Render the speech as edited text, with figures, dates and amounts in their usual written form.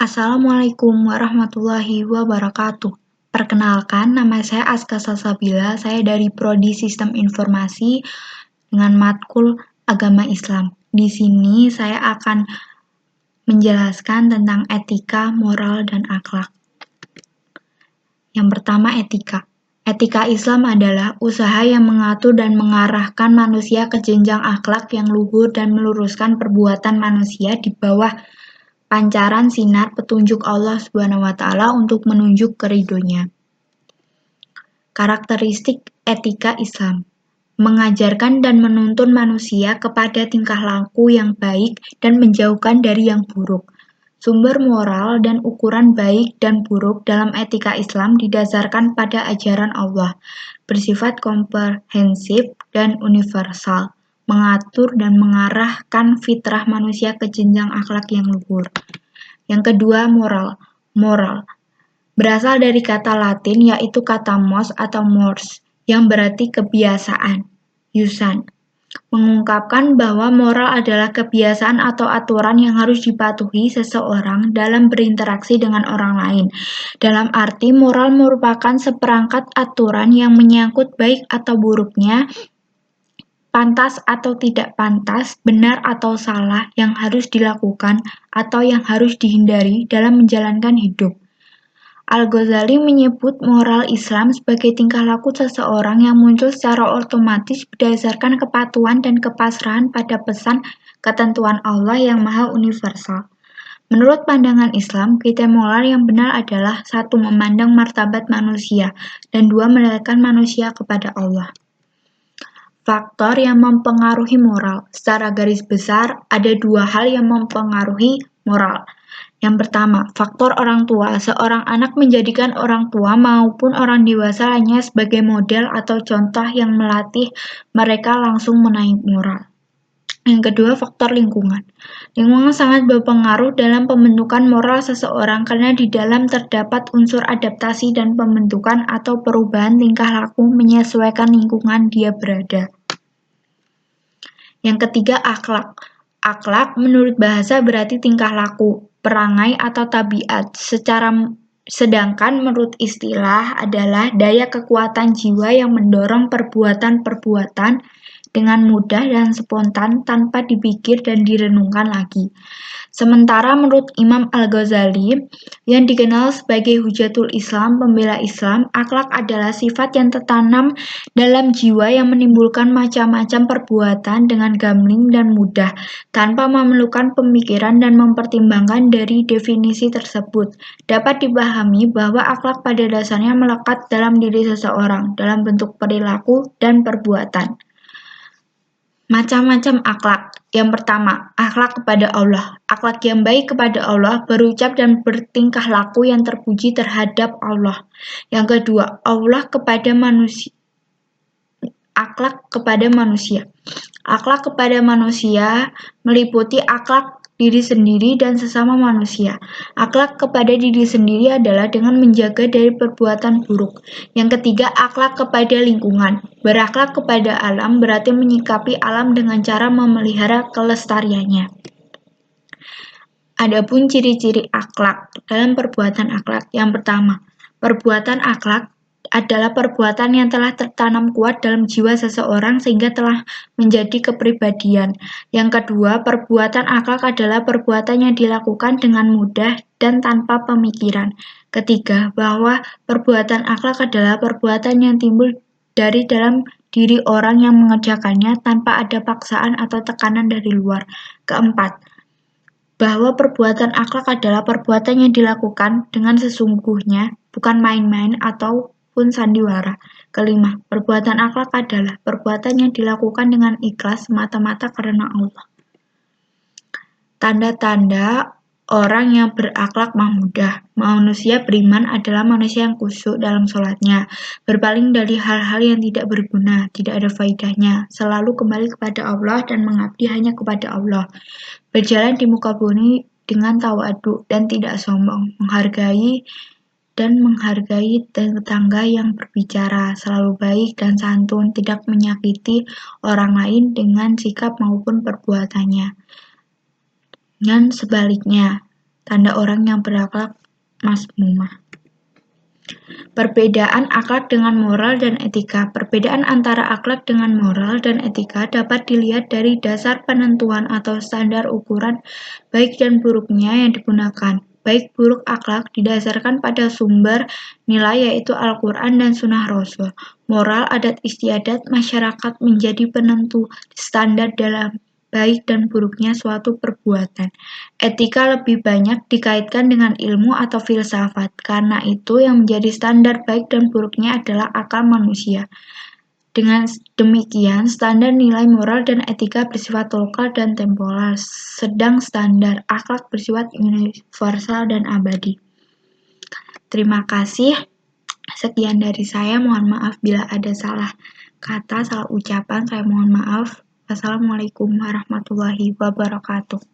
Assalamualaikum warahmatullahi wabarakatuh. Perkenalkan, nama saya Aska Salsabila. Saya dari Prodi Sistem Informasi dengan matkul Agama Islam. Di sini saya akan menjelaskan tentang etika, moral, dan akhlak. Yang pertama, etika. Etika Islam adalah usaha yang mengatur dan mengarahkan manusia ke jenjang akhlak yang luhur dan meluruskan perbuatan manusia di bawah pancaran sinar petunjuk Allah SWT untuk menunjuk ke ridhonya. Karakteristik etika Islam mengajarkan dan menuntun manusia kepada tingkah laku yang baik dan menjauhkan dari yang buruk. Sumber moral dan ukuran baik dan buruk dalam etika Islam didasarkan pada ajaran Allah, bersifat komprehensif dan universal, mengatur dan mengarahkan fitrah manusia ke jenjang akhlak yang luhur. Yang kedua, moral. Moral berasal dari kata Latin yaitu kata mos atau mores yang berarti kebiasaan, usan. Mengungkapkan bahwa moral adalah kebiasaan atau aturan yang harus dipatuhi seseorang dalam berinteraksi dengan orang lain. Dalam arti, moral merupakan seperangkat aturan yang menyangkut baik atau buruknya, pantas atau tidak pantas, benar atau salah yang harus dilakukan atau yang harus dihindari dalam menjalankan hidup. Al-Ghazali menyebut moral Islam sebagai tingkah laku seseorang yang muncul secara otomatis berdasarkan kepatuhan dan kepasrahan pada pesan ketentuan Allah yang maha universal. Menurut pandangan Islam, kriteria moral yang benar adalah 1. Memandang martabat manusia, dan 2. Mendekatkan manusia kepada Allah. Faktor yang mempengaruhi moral. Secara garis besar, ada 2 hal yang mempengaruhi moral. Yang pertama, faktor orang tua. Seorang anak menjadikan orang tua maupun orang dewasa hanya sebagai model atau contoh yang melatih mereka langsung menaik moral. Yang kedua, faktor lingkungan. Lingkungan sangat berpengaruh dalam pembentukan moral seseorang karena di dalam terdapat unsur adaptasi dan pembentukan atau perubahan tingkah laku menyesuaikan lingkungan dia berada. Yang ketiga, akhlak. Akhlak menurut bahasa berarti tingkah laku, perangai atau tabiat. Sedangkan menurut istilah adalah daya kekuatan jiwa yang mendorong perbuatan-perbuatan dengan mudah dan spontan tanpa dipikir dan direnungkan lagi. Sementara menurut Imam Al-Ghazali, yang dikenal sebagai Hujatul Islam, pembela Islam, akhlak adalah sifat yang tertanam dalam jiwa yang menimbulkan macam-macam perbuatan dengan gambling dan mudah, tanpa memerlukan pemikiran dan mempertimbangkan dari definisi tersebut. Dapat dipahami bahwa akhlak pada dasarnya melekat dalam diri seseorang, dalam bentuk perilaku dan perbuatan. Macam-macam akhlak. Yang pertama, akhlak kepada Allah. Akhlak yang baik kepada Allah berucap dan bertingkah laku yang terpuji terhadap Allah. Yang kedua, akhlak kepada manusia. Akhlak kepada manusia meliputi akhlak diri sendiri dan sesama manusia. Akhlak kepada diri sendiri adalah dengan menjaga dari perbuatan buruk. Yang ketiga, akhlak kepada lingkungan. Berakhlak kepada alam berarti menyikapi alam dengan cara memelihara kelestariannya. Adapun ciri-ciri akhlak dalam perbuatan akhlak. Yang pertama, perbuatan akhlak adalah perbuatan yang telah tertanam kuat dalam jiwa seseorang sehingga telah menjadi kepribadian. Yang kedua, perbuatan akhlak adalah perbuatan yang dilakukan dengan mudah dan tanpa pemikiran. Ketiga, bahwa perbuatan akhlak adalah perbuatan yang timbul dari dalam diri orang yang mengerjakannya tanpa ada paksaan atau tekanan dari luar. Keempat, bahwa perbuatan akhlak adalah perbuatan yang dilakukan dengan sesungguhnya, bukan main-main ataupun sandiwara. Kelima, perbuatan akhlak adalah perbuatan yang dilakukan dengan ikhlas semata-mata karena Allah. Tanda-tanda orang yang berakhlak mahmudah. Manusia beriman adalah manusia yang khusyuk dalam sholatnya, berpaling dari hal-hal yang tidak berguna, tidak ada faedahnya, selalu kembali kepada Allah dan mengabdi hanya kepada Allah. Berjalan di muka bumi dengan tawadu dan tidak sombong, menghargai tetangga yang berbicara, selalu baik dan santun, tidak menyakiti orang lain dengan sikap maupun perbuatannya. Dan sebaliknya, tanda orang yang berakhlak mazmumah. Perbedaan akhlak dengan moral dan etika. Perbedaan antara akhlak dengan moral dan etika dapat dilihat dari dasar penentuan atau standar ukuran baik dan buruknya yang digunakan. Baik buruk akhlak didasarkan pada sumber nilai yaitu Al-Quran dan Sunnah Rasul. Moral adat istiadat masyarakat menjadi penentu standar dalam baik dan buruknya suatu perbuatan. Etika lebih banyak dikaitkan dengan ilmu atau filsafat, karena itu yang menjadi standar baik dan buruknya adalah akal manusia. Dengan demikian, standar nilai moral dan etika bersifat lokal dan temporal, sedang standar akhlak bersifat universal dan abadi. Terima kasih. Sekian dari saya, mohon maaf bila ada salah kata, salah ucapan, saya mohon maaf. Wassalamualaikum warahmatullahi wabarakatuh.